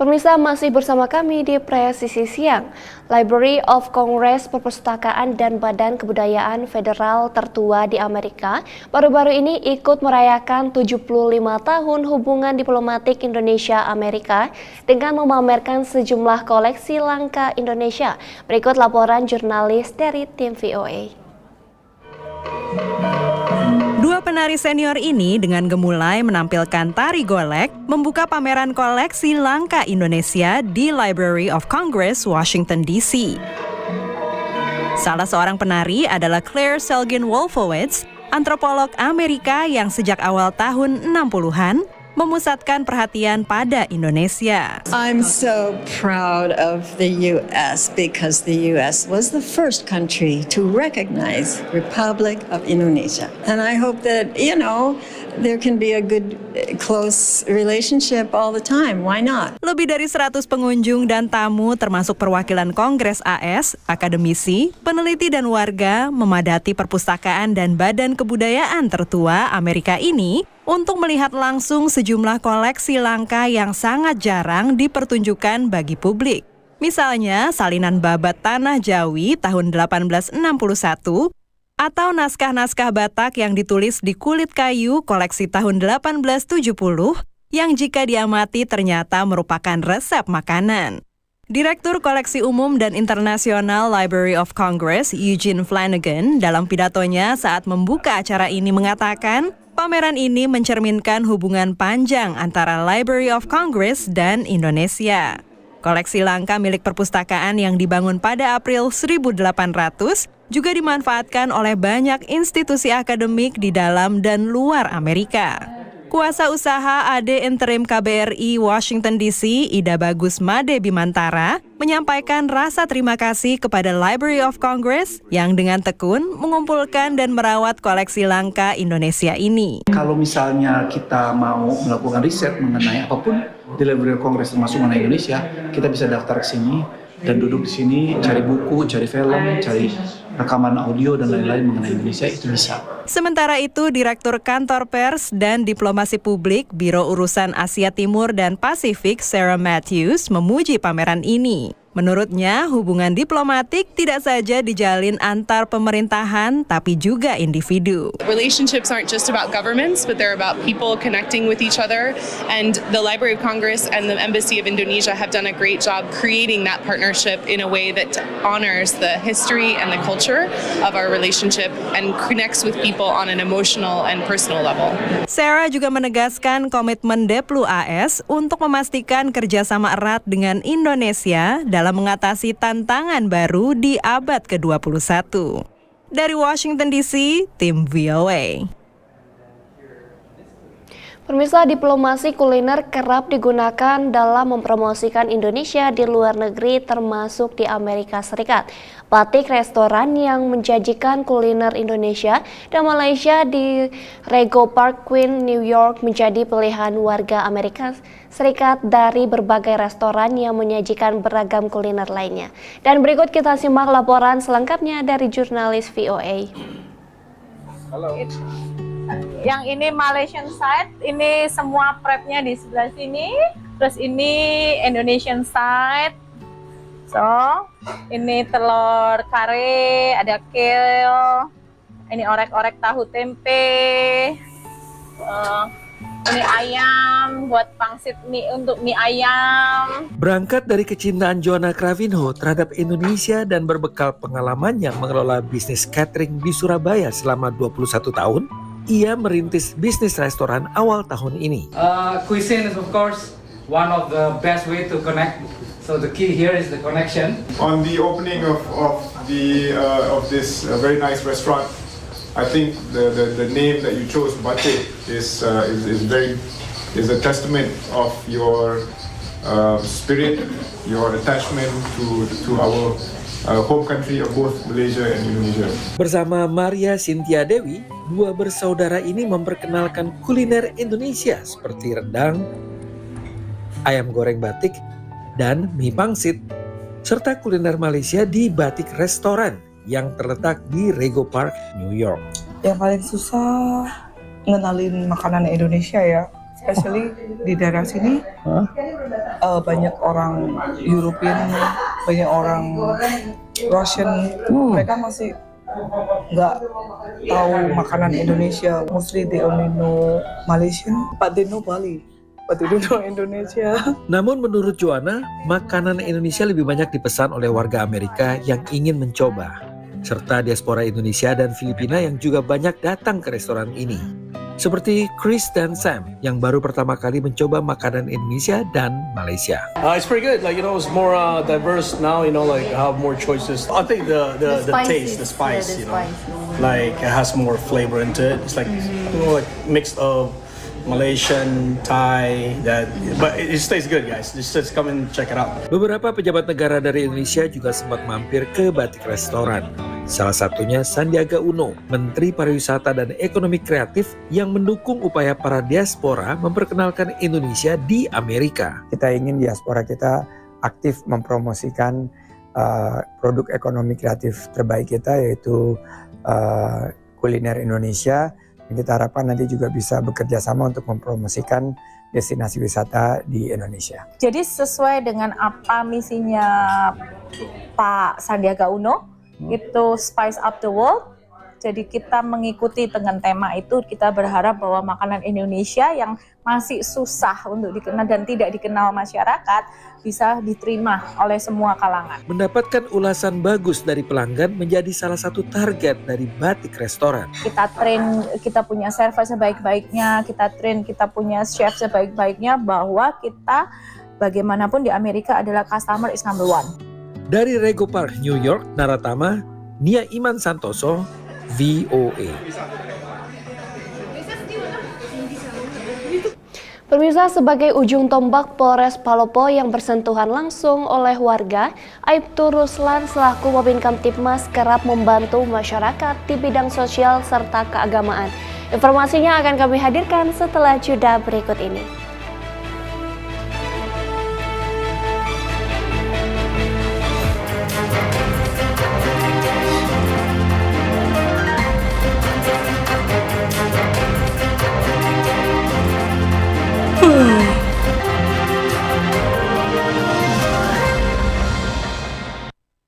Pemirsa masih bersama kami di Presisi Siang. Library of Congress, Perpustakaan dan Badan Kebudayaan Federal tertua di Amerika baru-baru ini ikut merayakan 75 tahun hubungan diplomatik Indonesia-Amerika dengan memamerkan sejumlah koleksi langka Indonesia. Berikut laporan jurnalis dari tim VOA. Dua penari senior ini dengan gemulai menampilkan tari golek membuka pameran koleksi langka Indonesia di Library of Congress, Washington, D.C. Salah seorang penari adalah Claire Selgin Wolfowitz, antropolog Amerika yang sejak awal tahun 60-an memusatkan perhatian pada Indonesia. I'm so proud of the U.S. because the U.S. was the first country to recognize Republic of Indonesia. And I hope that, there can be a good, close relationship all the time. Why not? Lebih dari 100 pengunjung dan tamu termasuk perwakilan Kongres AS, akademisi, peneliti dan warga memadati perpustakaan dan badan kebudayaan tertua Amerika ini untuk melihat langsung sejumlah koleksi langka yang sangat jarang dipertunjukkan bagi publik. Misalnya salinan babat Tanah Jawi tahun 1861 atau naskah-naskah Batak yang ditulis di kulit kayu koleksi tahun 1870 yang jika diamati ternyata merupakan resep makanan. Direktur Koleksi Umum dan Internasional Library of Congress, Eugene Flanagan, dalam pidatonya saat membuka acara ini mengatakan, pameran ini mencerminkan hubungan panjang antara Library of Congress dan Indonesia. Koleksi langka milik perpustakaan yang dibangun pada April 1800 juga dimanfaatkan oleh banyak institusi akademik di dalam dan luar Amerika. Kuasa usaha AD Interim KBRI Washington DC, Ida Bagus Made Bimantara, menyampaikan rasa terima kasih kepada Library of Congress yang dengan tekun mengumpulkan dan merawat koleksi langka Indonesia ini. Kalau misalnya kita mau melakukan riset mengenai apapun di Library of Congress termasuk mengenai Indonesia, kita bisa daftar ke sini dan duduk di sini, cari buku, cari film, cari rekaman audio dan lain-lain mengenai Indonesia, itu bisa. Sementara itu, Direktur Kantor Pers dan Diplomasi Publik Biro Urusan Asia Timur dan Pasifik Sarah Matthews memuji pameran ini. Menurutnya, hubungan diplomatik tidak saja dijalin antar pemerintahan, tapi juga individu. Relationships aren't just about governments, but they're about people connecting with each other. And the Library of Congress and the Embassy of Indonesia have done a great job creating that partnership in a way that honors the history and the culture of our relationship and connects with people on an emotional and personal level. Sarah juga menegaskan komitmen Deplu AS untuk memastikan kerjasama erat dengan Indonesia dalam mengatasi tantangan baru di abad ke-21. Dari Washington DC, tim VOA. Pemirsa, diplomasi kuliner kerap digunakan dalam mempromosikan Indonesia di luar negeri termasuk di Amerika Serikat. Batik restoran yang menjanjikan kuliner Indonesia dan Malaysia di Rego Park, Queens, New York menjadi pilihan warga Amerika Serikat dari berbagai restoran yang menyajikan beragam kuliner lainnya. Dan berikut kita simak laporan selengkapnya dari jurnalis VOA. Halo. Yang ini Malaysian side, ini semua prepnya di sebelah sini. Terus ini Indonesian side. So, ini telur kare, ada kale. Ini orek-orek tahu tempe. Ini ayam buat pangsit mie untuk mie ayam. Berangkat dari kecintaan Joanna Cravinho terhadap Indonesia dan berbekal pengalamannya mengelola bisnis catering di Surabaya selama 21 tahun, ia merintis bisnis restoran awal tahun ini. Cuisine is of course one of the best way to connect. So the key here is the connection. On the opening of this very nice restaurant, I think the name that you chose, Batik, is a testament of your spirit, your attachment to our home country of both Malaysia and Indonesia. Bersama Maria Cynthia Dewi, dua bersaudara ini memperkenalkan kuliner Indonesia seperti rendang, ayam goreng batik, dan mie pangsit, serta kuliner Malaysia di Batik Restoran yang terletak di Rego Park, New York. Yang paling susah ngenalin makanan Indonesia ya. especially di daerah sini banyak orang European, banyak orang Russian, mereka masih nggak tahu makanan Indonesia. Mostly they only know Malaysian, but they know Bali. But they don't know Indonesia. Namun menurut Joanna, makanan Indonesia lebih banyak dipesan oleh warga Amerika yang ingin mencoba, serta diaspora Indonesia dan Filipina yang juga banyak datang ke restoran ini. Seperti Chris dan Sam yang baru pertama kali mencoba makanan Indonesia dan Malaysia. It's pretty good. Like, it's more diverse now. Like have more choices. I think the taste, the spice. Like it has more flavor into it. It's like like mix of Malaysian, Thai, but it tastes good, guys. Just come and check it out. Beberapa pejabat negara dari Indonesia juga sempat mampir ke Batik Restoran. Salah satunya Sandiaga Uno, Menteri Pariwisata dan Ekonomi Kreatif yang mendukung upaya para diaspora memperkenalkan Indonesia di Amerika. Kita ingin diaspora kita aktif mempromosikan produk ekonomi kreatif terbaik kita, yaitu kuliner Indonesia. Kita harapkan nanti juga bisa bekerja sama untuk mempromosikan destinasi wisata di Indonesia. Jadi sesuai dengan apa misinya Pak Sandiaga Uno, itu Spice Up the World. Jadi kita mengikuti dengan tema itu, kita berharap bahwa makanan Indonesia yang masih susah untuk dikenal dan tidak dikenal masyarakat bisa diterima oleh semua kalangan. Mendapatkan ulasan bagus dari pelanggan menjadi salah satu target dari Batik Restoran. Kita train, kita punya server sebaik-baiknya, kita punya chef sebaik-baiknya, bahwa kita bagaimanapun di Amerika adalah customer is number one. Dari Rego Park, New York, Naratama, Nia Iman Santoso, VOA. Pemirsa, sebagai ujung tombak Polres Palopo yang bersentuhan langsung oleh warga, Aibtu Ruslan selaku Babin Kamtibmas kerap membantu masyarakat di bidang sosial serta keagamaan. Informasinya akan kami hadirkan setelah jeda berikut ini.